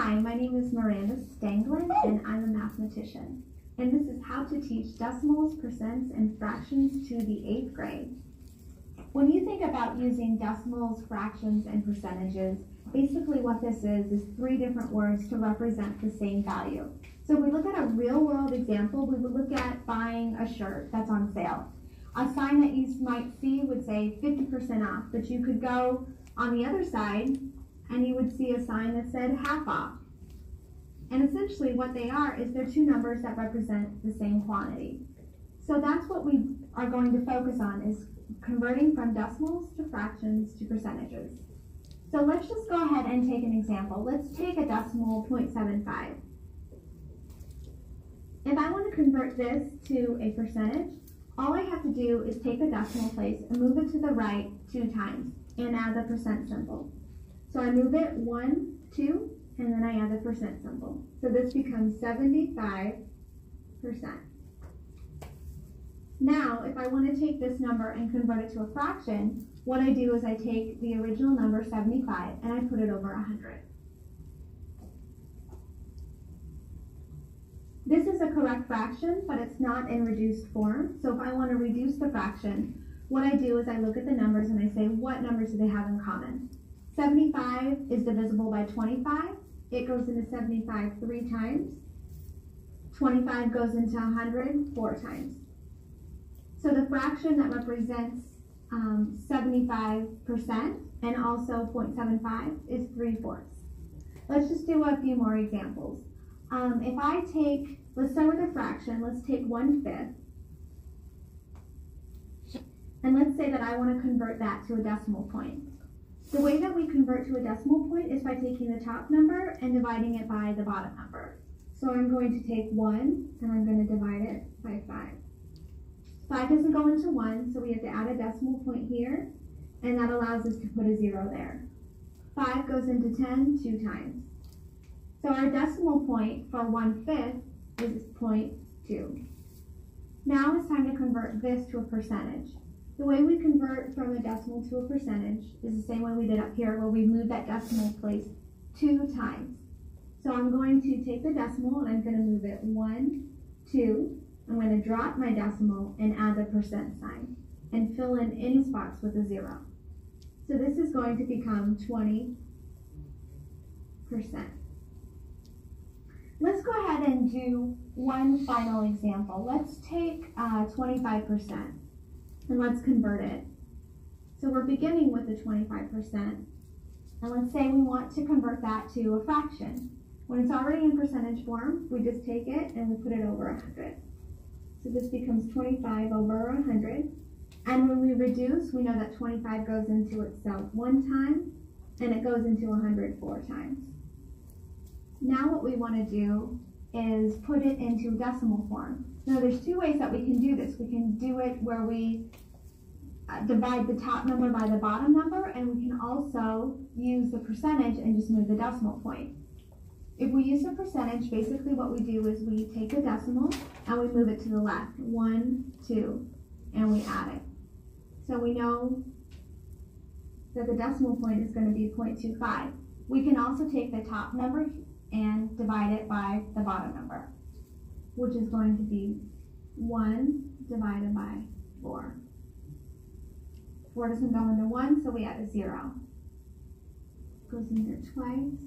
Hi, my name is Miranda Stanglin, and I'm a mathematician. And this is how to teach decimals, percents, and fractions to the 8th grade. When you think about using decimals, fractions, and percentages, basically what this is 3 different words to represent the same value. So if we look at a real-world example, we would look at buying a shirt that's on sale. A sign that you might see would say 50% off, but you could go on the other side and you would see a sign that said half off. And essentially what they are is they're 2 numbers that represent the same quantity. So that's what we are going to focus on, is converting from decimals to fractions to percentages. So let's just go ahead and take an example. Let's take a decimal 0.75. If I want to convert this to a percentage, all I have to do is take the decimal place and move it to the right 2 times and add the percent symbol. So I move it 1, 2, and then I add the percent symbol. So this becomes 75%. Now, if I want to take this number and convert it to a fraction, what I do is I take the original number 75 and I put it over 100. This is a correct fraction, but it's not in reduced form. So if I want to reduce the fraction, what I do is I look at the numbers and I say, what numbers do they have in common? 75 is divisible by 25. It goes into 75 3 times. 25 goes into 100 4 times. So the fraction that represents 75% and also 0.75 is 3/4. Let's just do a few more examples. If I take, let's start with a fraction, let's take 1/5. And let's say that I want to convert that to a decimal point. The way that we convert to a decimal point is by taking the top number and dividing it by the bottom number. So I'm going to take 1 and I'm going to divide it by 5. 5 doesn't go into 1, so we have to add a decimal point here, and that allows us to put a 0 there. 5 goes into 10 2 times. So our decimal point for 1/5 is 0.2. Now it's time to convert this to a percentage. The way we convert from a decimal to a percentage is the same way we did up here, where we move that decimal place 2 times. So I'm going to take the decimal and I'm going to move it 1, 2. I'm going to drop my decimal and add the percent sign and fill in any spots with a 0. So this is going to become 20%. Let's go ahead and do one final example. Let's take 25%. And let's convert it. So we're beginning with the 25%. And let's say we want to convert that to a fraction. When it's already in percentage form, we just take it and we put it over 100. So this becomes 25 over 100. And when we reduce, we know that 25 goes into itself 1 time, and it goes into 100 4 times. Now what we want to do is put it into decimal form. Now there's 2 ways that we can do this. We can do it where we divide the top number by the bottom number, and we can also use the percentage and just move the decimal point. If we use the percentage, basically what we do is we take the decimal and we move it to the left, 1, 2, and we add it. So we know that the decimal point is going to be 0.25. We can also take the top number and divide it by the bottom number, which is going to be 1 divided by 4. 4 doesn't go into 1, so we add a 0. Goes in here twice.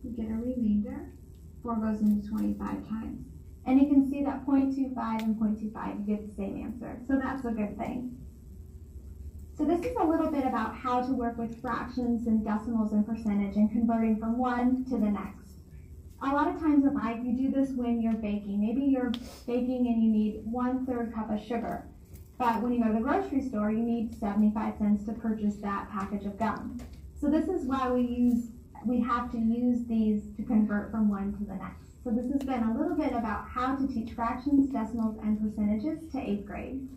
We get a remainder. 4 goes into 25 times. And you can see that 0.25 and 0.25, you get the same answer. So that's a good thing. So this is a little bit about how to work with fractions and decimals and percentage and converting from one to the next. A lot of times in life, you do this when you're baking. Maybe you're baking and you need 1/3 cup of sugar. But when you go to the grocery store, you need 75 cents to purchase that package of gum. So this is why we have to use these to convert from one to the next. So this has been a little bit about how to teach fractions, decimals, and percentages to 8th grade.